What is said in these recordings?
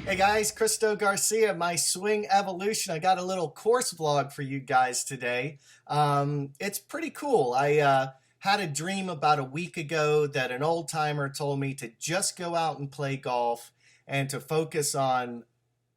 Hey guys, Christo Garcia, my swing evolution. I got a little course vlog for you guys today. It's pretty cool. I had a dream about a week ago that an old timer told me to just go out and play golf and to focus on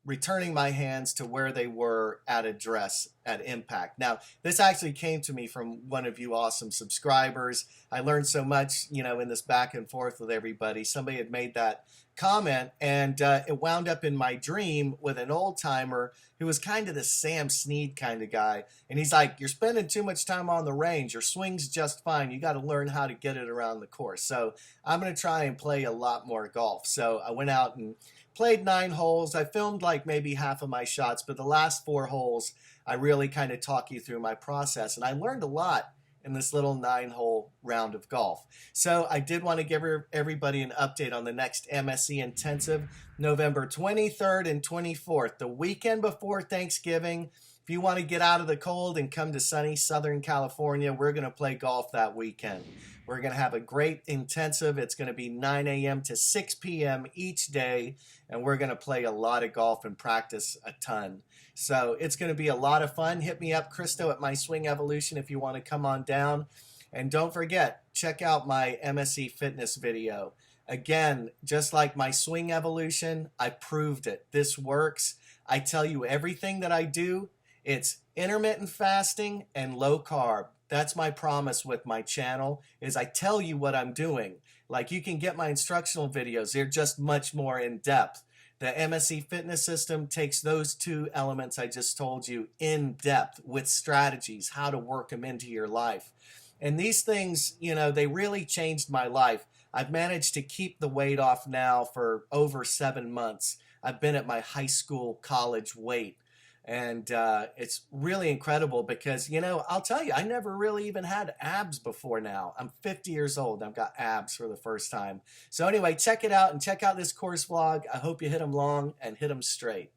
returning my hands to where they were at address at impact. Now, this actually came to me from one of you awesome subscribers. I learned so much, in this back and forth with everybody. Somebody had made that comment, and it wound up in my dream with an old timer who was kind of the Sam Snead kind of guy. And he's like, "You're spending too much time on the range. Your swing's just fine. You got to learn how to get it around the course." So I'm going to try and play a lot more golf. So I went out and played 9 holes. I filmed like maybe half of my shots, but the last 4 holes, I really kind of talk you through my process. And I learned a lot in this little 9-hole round of golf. So I did want to give everybody an update on the next MSE Intensive, November 23rd and 24th, the weekend before Thanksgiving. If you want to get out of the cold and come to sunny Southern California, we're going to play golf that weekend. We're going to have a great intensive. It's going to be 9 a.m. to 6 p.m. each day, and we're going to play a lot of golf and practice a ton. So it's going to be a lot of fun. Hit me up, Christo, at My Swing Evolution if you want to come on down. And don't forget, check out my MSE Fitness video. Again, just like My Swing Evolution, I proved it. This works. I tell you everything that I do. It's intermittent fasting and low carb. That's my promise with my channel, is I tell you what I'm doing. Like, you can get my instructional videos. They're just much more in depth. The MSE Fitness System takes those 2 elements I just told you in depth with strategies, how to work them into your life. And these things, they really changed my life. I've managed to keep the weight off now for over 7 months. I've been at my high school, college weight. And it's really incredible because, I'll tell you, I never really even had abs before now. I'm 50 years old. I've got abs for the first time. So anyway, check it out and check out this course vlog. I hope you hit them long and hit them straight.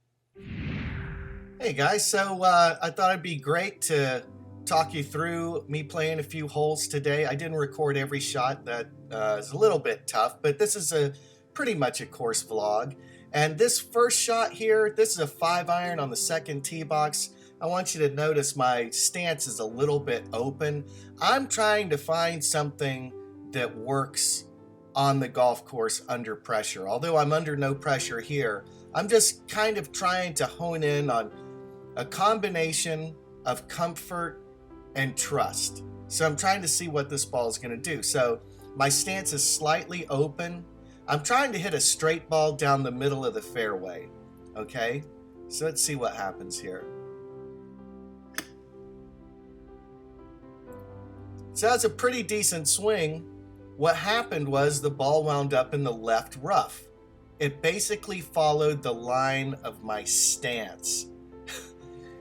Hey guys, so I thought it'd be great to talk you through me playing a few holes today. I didn't record every shot. That is a little bit tough, but this is pretty much a course vlog. And this first shot here, this is a 5-iron on the second tee box. I want you to notice my stance is a little bit open. I'm trying to find something that works on the golf course under pressure. Although I'm under no pressure here, I'm just kind of trying to hone in on a combination of comfort and trust. So I'm trying to see what this ball is going to do. So my stance is slightly open. I'm trying to hit a straight ball down the middle of the fairway, okay? So let's see what happens here. So that's a pretty decent swing. What happened was the ball wound up in the left rough. It basically followed the line of my stance.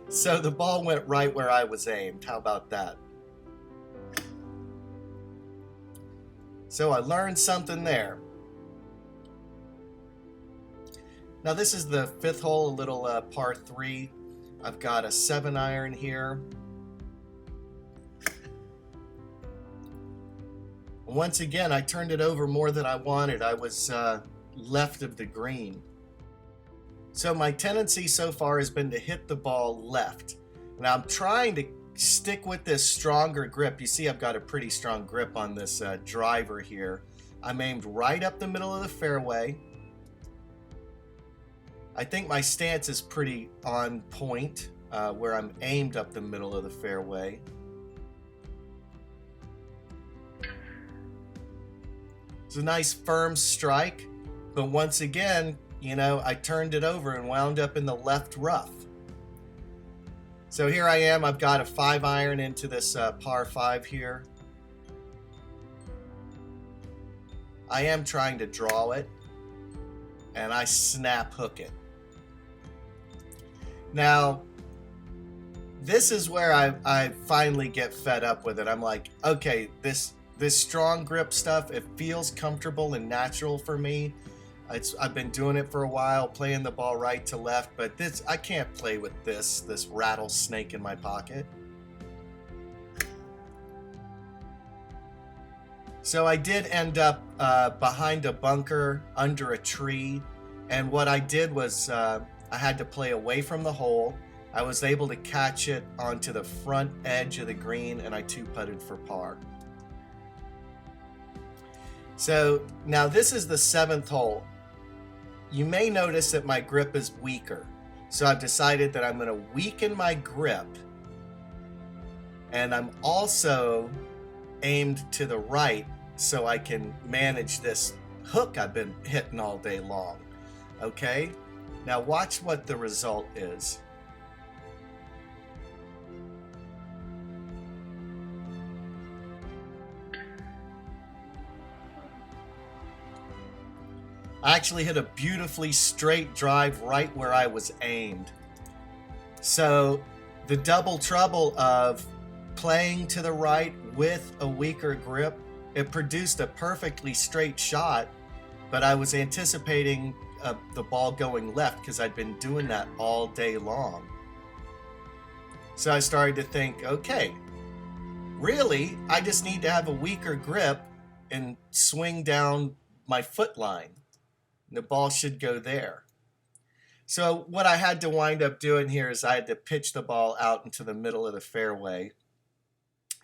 So the ball went right where I was aimed. How about that? So I learned something there. Now this is the 5th hole, a little par 3. I've got a 7-iron here. Once again, I turned it over more than I wanted. I was left of the green. So my tendency so far has been to hit the ball left. Now I'm trying to stick with this stronger grip. You see I've got a pretty strong grip on this driver here. I'm aimed right up the middle of the fairway. I think my stance is pretty on point where I'm aimed up the middle of the fairway. It's a nice firm strike, but once again, I turned it over and wound up in the left rough. So here I am, I've got a 5-iron into this par 5 here. I am trying to draw it, and I snap hook it. Now, this is where I finally get fed up with it. I'm like, okay, this strong grip stuff, it feels comfortable and natural for me. I've been doing it for a while, playing the ball right to left, but I can't play with this rattlesnake in my pocket. So I did end up behind a bunker under a tree, And what I did was I had to play away from the hole. I was able to catch it onto the front edge of the green, and I two-putted for par. So now this is the 7th hole. You may notice that my grip is weaker. So I've decided that I'm going to weaken my grip. And I'm also aimed to the right so I can manage this hook I've been hitting all day long. Okay? Now watch what the result is. I actually hit a beautifully straight drive right where I was aimed. So the double trouble of playing to the right with a weaker grip, it produced a perfectly straight shot, but I was anticipating the ball going left because I'd been doing that all day long. So I started to think, okay, really, I just need to have a weaker grip and swing down my foot line. The ball should go there. So what I had to wind up doing here is I had to pitch the ball out into the middle of the fairway.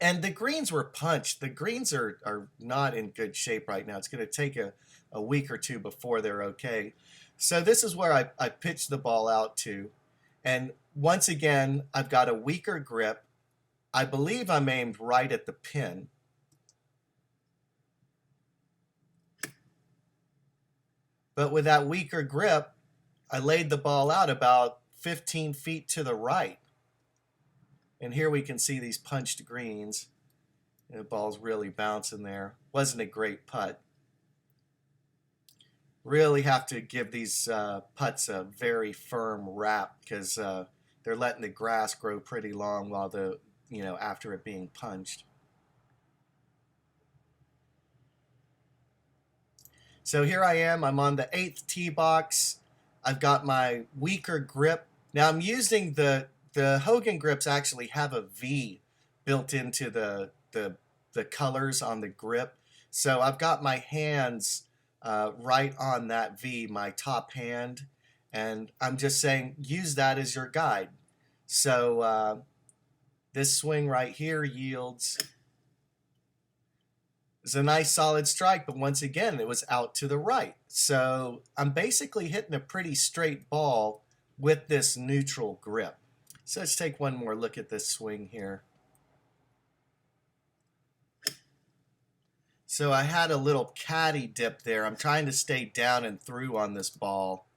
And the greens were punched. The greens are not in good shape right now. It's going to take a week or two before they're okay. So this is where I pitched the ball out to. And once again, I've got a weaker grip. I believe I'm aimed right at the pin. But with that weaker grip, I laid the ball out about 15 feet to the right. And here we can see these punched greens. The ball's really bouncing there. Wasn't a great putt. Really have to give these putts a very firm wrap because they're letting the grass grow pretty long while after it being punched. So here I am. I'm on the 8th tee box. I've got my weaker grip. Now I'm using the Hogan grips actually have a V built into the colors on the grip. So I've got my hands right on that V, my top hand, and I'm just saying use that as your guide. So this swing right here yields is a nice solid strike, but once again it was out to the right. So I'm basically hitting a pretty straight ball with this neutral grip. So let's take one more look at this swing here. So I had a little caddy dip there. I'm trying to stay down and through on this ball.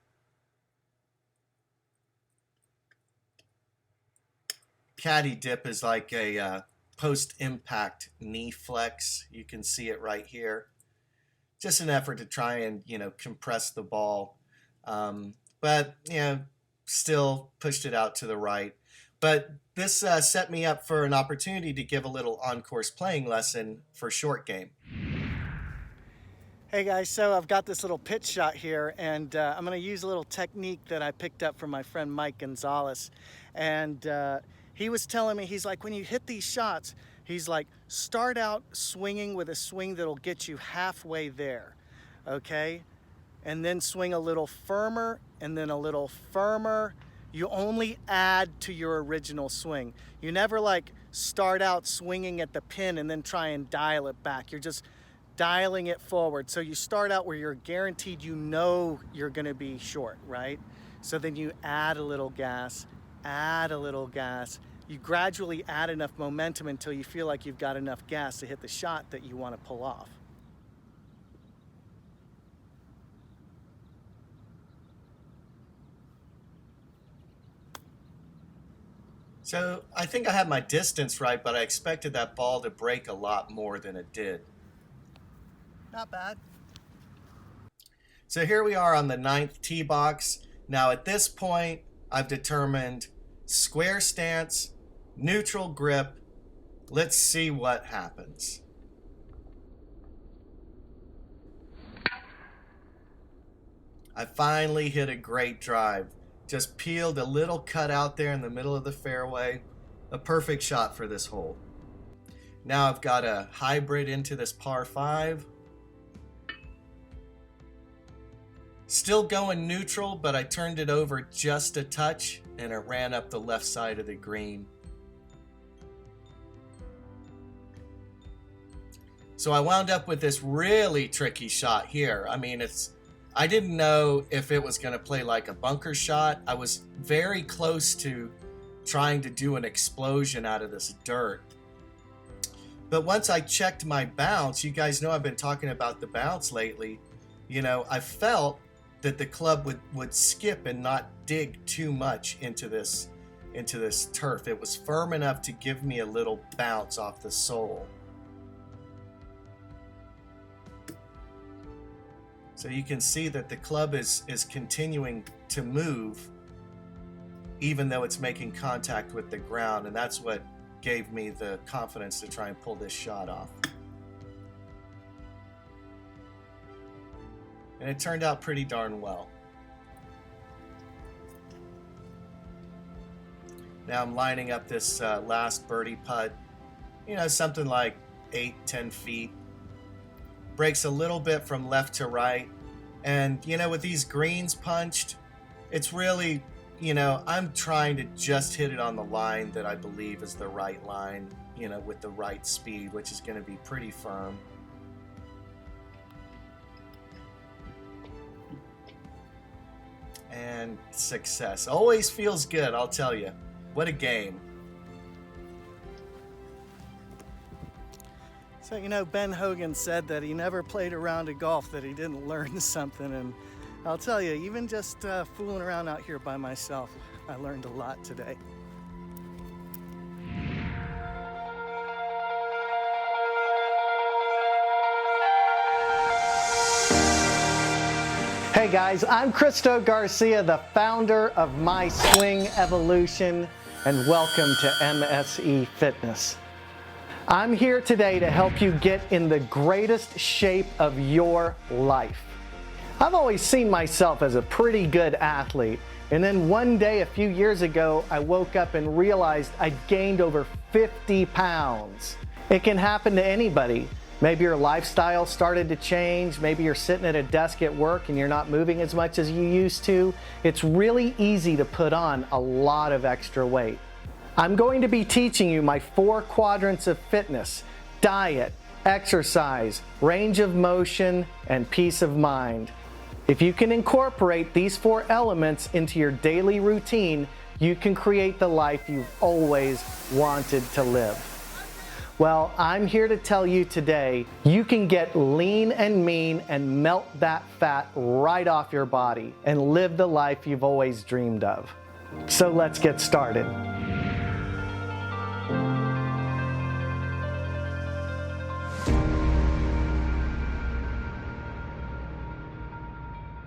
Caddy dip is like a post-impact knee flex. You can see it right here. Just an effort to try and, compress the ball. But, still pushed it out to the right. But this set me up for an opportunity to give a little on-course playing lesson for short game. Hey guys, so I've got this little pitch shot here, and I'm going to use a little technique that I picked up from my friend Mike Gonzalez. And he was telling me, he's like, when you hit these shots, he's like, start out swinging with a swing that'll get you halfway there, okay? And then swing a little firmer, and then a little firmer. You only add to your original swing. You never like start out swinging at the pin and then try and dial it back. You're just dialing it forward. So you start out where you're guaranteed you're gonna be short, right? So then you add a little gas, add a little gas. You gradually add enough momentum until you feel like you've got enough gas to hit the shot that you want to pull off. So I think I had my distance right, but I expected that ball to break a lot more than it did. Not bad. So here we are on the 9th tee box. Now at this point, I've determined square stance, neutral grip. Let's see what happens. I finally hit a great drive. Just peeled a little cut out there in the middle of the fairway. A perfect shot for this hole. Now I've got a hybrid into this par 5. Still going neutral, but I turned it over just a touch and it ran up the left side of the green. So I wound up with this really tricky shot here. I mean, I didn't know if it was going to play like a bunker shot. I was very close to trying to do an explosion out of this dirt. But once I checked my bounce, you guys know I've been talking about the bounce lately. You know, I felt that the club would skip and not dig too much into this turf. It was firm enough to give me a little bounce off the sole. So you can see that the club is continuing to move even though it's making contact with the ground, and that's what gave me the confidence to try and pull this shot off. And it turned out pretty darn well. Now I'm lining up this last birdie putt, you know, something like 8-10 feet. Breaks a little bit from left to right. And, you know, with these greens punched, it's really, you know, I'm trying to just hit it on the line that I believe is the right line, you know, with the right speed, which is going to be pretty firm. And success. Always feels good, I'll tell you. What a game. So, you know, Ben Hogan said that he never played a round of golf that he didn't learn something. And I'll tell you, even just fooling around out here by myself, I learned a lot today. Hey guys, I'm Christo Garcia, the founder of My Swing Evolution, and welcome to MSE Fitness. I'm here today to help you get in the greatest shape of your life. I've always seen myself as a pretty good athlete, and then one day a few years ago, I woke up and realized I'd gained over 50 pounds. It can happen to anybody. Maybe your lifestyle started to change, maybe you're sitting at a desk at work and you're not moving as much as you used to. It's really easy to put on a lot of extra weight. I'm going to be teaching you my 4 quadrants of fitness: diet, exercise, range of motion, and peace of mind. If you can incorporate these 4 elements into your daily routine, you can create the life you've always wanted to live. Well, I'm here to tell you today, you can get lean and mean and melt that fat right off your body and live the life you've always dreamed of. So let's get started.